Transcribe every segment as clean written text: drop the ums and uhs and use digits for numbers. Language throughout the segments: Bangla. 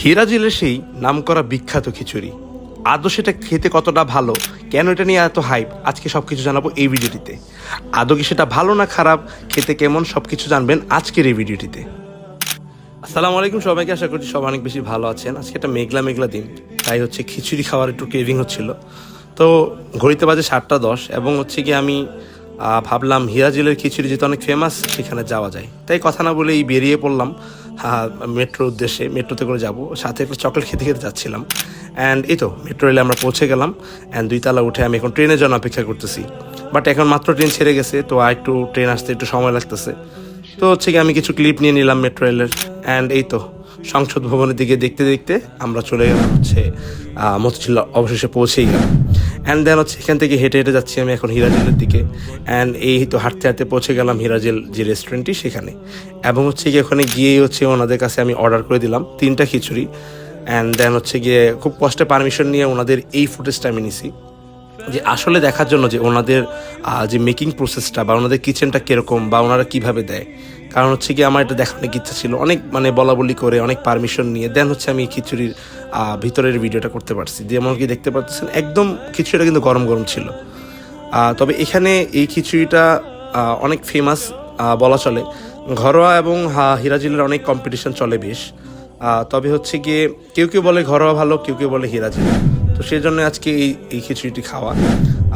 হিরাজিলের সেই নামকরা বিখ্যাত খিচুড়ি আদৌ সেটা খেতে কতটা ভালো, কেন এটা নিয়ে এত হাইপ, আজকে সবকিছু জানাবো এই ভিডিওটিতে। আদৌ কি সেটা ভালো না খারাপ, খেতে কেমন, সবকিছু জানবেন আজকের এই ভিডিওটিতে। আসসালামু আলাইকুম সবাইকে, আশা করছি সবাই অনেক বেশি ভালো আছেন। আজকে একটা মেঘলা মেঘলা দিন, তাই হচ্ছে খিচুড়ি খাওয়ার একটু ক্রেভিং হচ্ছিল। তো ঘড়িতে বাজে 7:10 এবং হচ্ছে কি আমি ভাবলাম হিরাজিলের খিচুড়ি যেহেতু অনেক ফেমাস, সেখানে যাওয়া যায়। তাই কথা না বলেই বেরিয়ে পড়লাম মেট্রোর উদ্দেশ্যে। মেট্রোতে করে যাব, সাথে একটা চকলেট খেতে খেতে যাচ্ছিলাম। অ্যান্ড এই তো মেট্রো রেলে আমরা পৌঁছে গেলাম। অ্যান্ড 2 তলা উঠে আমি এখন ট্রেনের জন্য অপেক্ষা করতেছি। বাট এখন মাত্র ট্রেন ছেড়ে গেছে, তো আর একটু ট্রেন আসতে একটু সময় লাগতেছে। তো হচ্ছে কি আমি কিছু ক্লিপ নিয়ে নিলাম মেট্রো রেলের। অ্যান্ড এই তো সংসদ ভবনের দিকে দেখতে দেখতে আমরা চলে গেলাম হচ্ছে মতিঝিল, অবশেষে পৌঁছেই গেলাম। অ্যান্ড দেন হচ্ছে এখান থেকে হেঁটে হেঁটে যাচ্ছি আমি এখন হিরাজিলের দিকে। অ্যান্ড এই তো হাঁটতে হাঁটতে পৌঁছে গেলাম হিরাজিল যে রেস্টুরেন্টটি সেখানে। এবং হচ্ছে গিয়ে ওখানে গিয়েই হচ্ছে ওনাদের কাছে আমি অর্ডার করে দিলাম 3টা খিচুড়ি। অ্যান্ড দেন হচ্ছে গিয়ে খুব কষ্টে পারমিশন নিয়ে ওনাদের এই ফুটেজটা আমি নিছি, যে আসলে দেখার জন্য যে ওনাদের যে মেকিং প্রসেসটা বা ওনাদের কিচেনটা কীরকম বা ওনারা কীভাবে দেয়। কারণ হচ্ছে কি আমার এটা দেখার অনেক ইচ্ছা ছিল, অনেক বলা বলি করে অনেক পারমিশন নিয়ে দেন হচ্ছে আমি খিচুড়ির ভিতরের ভিডিওটা করতে পারছি। যেমন কি দেখতে পাচ্ছেন একদম খিচুড়িটা কিন্তু গরম গরম ছিল। তবে এখানে এই খিচুড়িটা অনেক ফেমাস বলা চলে। ঘরোয়া এবং হিরাজিলের অনেক কম্পিটিশন চলে বেশ। তবে হচ্ছে গিয়ে কেউ কেউ বলে ঘরোয়া ভালো, কেউ কেউ বলে হিরাজিল। তো সেই জন্য আজকে এই খিচুড়িটি খাওয়া।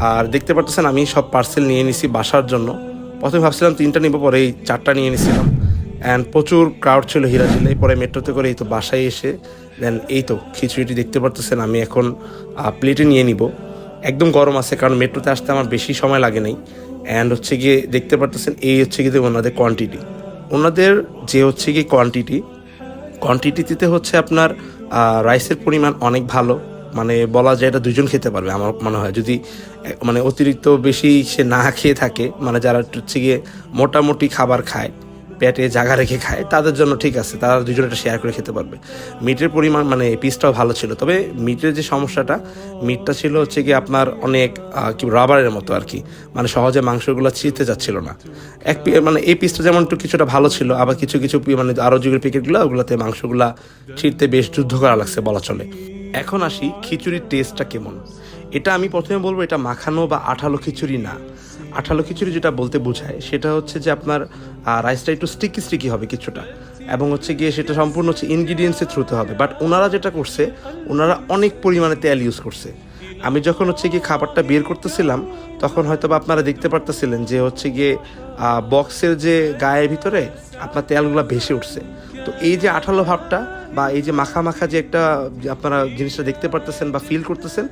আর দেখতে পাচ্ছেন আমি সব পার্সেল নিয়ে নিছি বাসার জন্য। প্রথমে ভাবছিলাম 3টা নিব, পরে এই 4টা নিয়ে নিছিলাম। অ্যান্ড প্রচুর ক্রাউড ছিল হিরাজিলে। পরে মেট্রোতে করে এই তো বাসায় এসে দেন এই তো খিচুড়িটি দেখতে পারতেছেন আমি এখন প্লেটে নিয়ে নিব। একদম গরম আছে, কারণ মেট্রোতে আসতে আমার বেশি সময় লাগে নাই। অ্যান্ড হচ্ছে গিয়ে দেখতে পারতেছেন এই হচ্ছে গিয়ে ওনাদের কোয়ান্টিটি, ওনাদের যে হচ্ছে গিয়ে কোয়ান্টিটিতে হচ্ছে আপনার রাইসের পরিমাণ অনেক ভালো। বলা যায় এটা 2জন খেতে পারবে আমার মনে হয়, যদি অতিরিক্ত বেশি সে না খেয়ে থাকে, যারা হচ্ছে গিয়ে মোটামুটি খাবার খায়, পেটে জায়গা রেখে খায়, তাদের জন্য ঠিক আছে, তারা 2জন এটা শেয়ার করে খেতে পারবে। মিটের পরিমাণ পিসটাও ভালো ছিল। তবে মিটের যে সমস্যাটা, মিটটা ছিল হচ্ছে গিয়ে আপনার অনেক কি রাবারের মতো আর কি, সহজে মাংসগুলো ছিঁড়তে যাচ্ছিল না। এই পিসটা যেমন একটু কিছুটা ভালো ছিল, আবার কিছু কিছু আরও যুগের প্যাকেটগুলো ওগুলোতে মাংসগুলা ছিঁড়তে বেশ যুদ্ধ করা লাগছে বলা চলে। এখন আসি খিচুড়ির টেস্টটা কেমন। এটা আমি প্রথমে বলবো এটা মাখানো বা আঠালো খিচুড়ি না। আঠালো খিচুড়ি যেটা বলতে বোঝায় সেটা হচ্ছে যে আপনার রাইসটা একটু স্টিকি হবে কিছুটা, এবং হচ্ছে গিয়ে সেটা সম্পূর্ণ হচ্ছে ইনগ্রিডিয়েন্টসের থ্রুতে হবে। বাট ওনারা যেটা করছে, ওনারা অনেক পরিমাণে তেল ইউজ করছে। আমি যখন হচ্ছে গিয়ে খাবারটা বের করতেছিলাম, তখন হয়তো বা আপনারা দেখতে পারতেছিলেন যে হচ্ছে গিয়ে বক্সের যে গায়ের ভিতরে আপনার তেলগুলো ভেসে উঠছে। তো এই যে আঠালো ভাবটা বা এই যে মাখা মাখা যে একটা আপনারা জিনিসটা দেখতে পারতেছেন বা ফিল করতেছেন,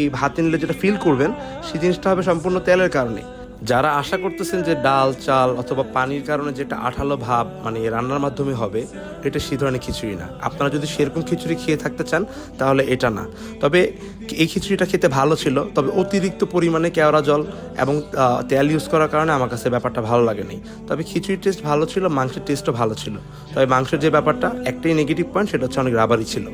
এই হাতে নিলে যেটা ফিল করবেন, সেই জিনিসটা হবে সম্পূর্ণ তেলের কারণে। যারা আশা করতেছেন যে ডাল চাল অথবা পানির কারণে যেটা আঠালো ভাব রান্নার মাধ্যমে হবে, এটা সেই ধরনের খিচুড়ি না। আপনারা যদি সেরকম খিচুড়ি খেয়ে থাকতে চান তাহলে এটা না। তবে এই খিচুড়িটা খেতে ভালো ছিল, তবে অতিরিক্ত পরিমাণে কেওড়া জল এবং তেল ইউজ করার কারণে আমার কাছে ব্যাপারটা ভালো লাগেনি। তবে খিচুড়ির টেস্ট ভালো ছিল, মাংসের টেস্টও ভালো ছিল। তবে মাংসের যে ব্যাপারটা একটাই নেগেটিভ পয়েন্ট, সেটা হচ্ছে অনেক রাবারই ছিল।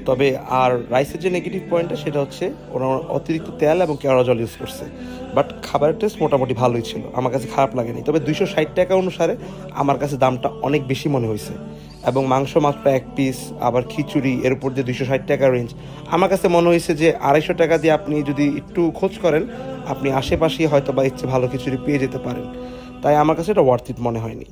তবে আর রাইসের যে নেগেটিভ পয়েন্টটা, সেটা হচ্ছে ওরা অতিরিক্ত তেল এবং কেওড়া জল ইউজ করছে। বাট খাবারের টেস্ট মোটামুটি ভালোই ছিল, আমার কাছে খারাপ লাগেনি। তবে 260 টাকা অনুসারে আমার কাছে দামটা অনেক বেশি মনে হয়েছে। এবং মাংস মাত্র 1 পিস, আবার খিচুড়ি এর উপর দিয়ে 260 টাকা রেঞ্জ। আমার কাছে মনে হয়েছে যে 250 টাকা দিয়ে আপনি যদি একটু খোঁজ করেন, আপনি আশেপাশেই হয়তো বা ইচ্ছে ভালো খিচুড়ি পেয়ে যেতে পারেন। তাই আমার কাছে এটা ওয়ার্থ ইট মনে হয়নি।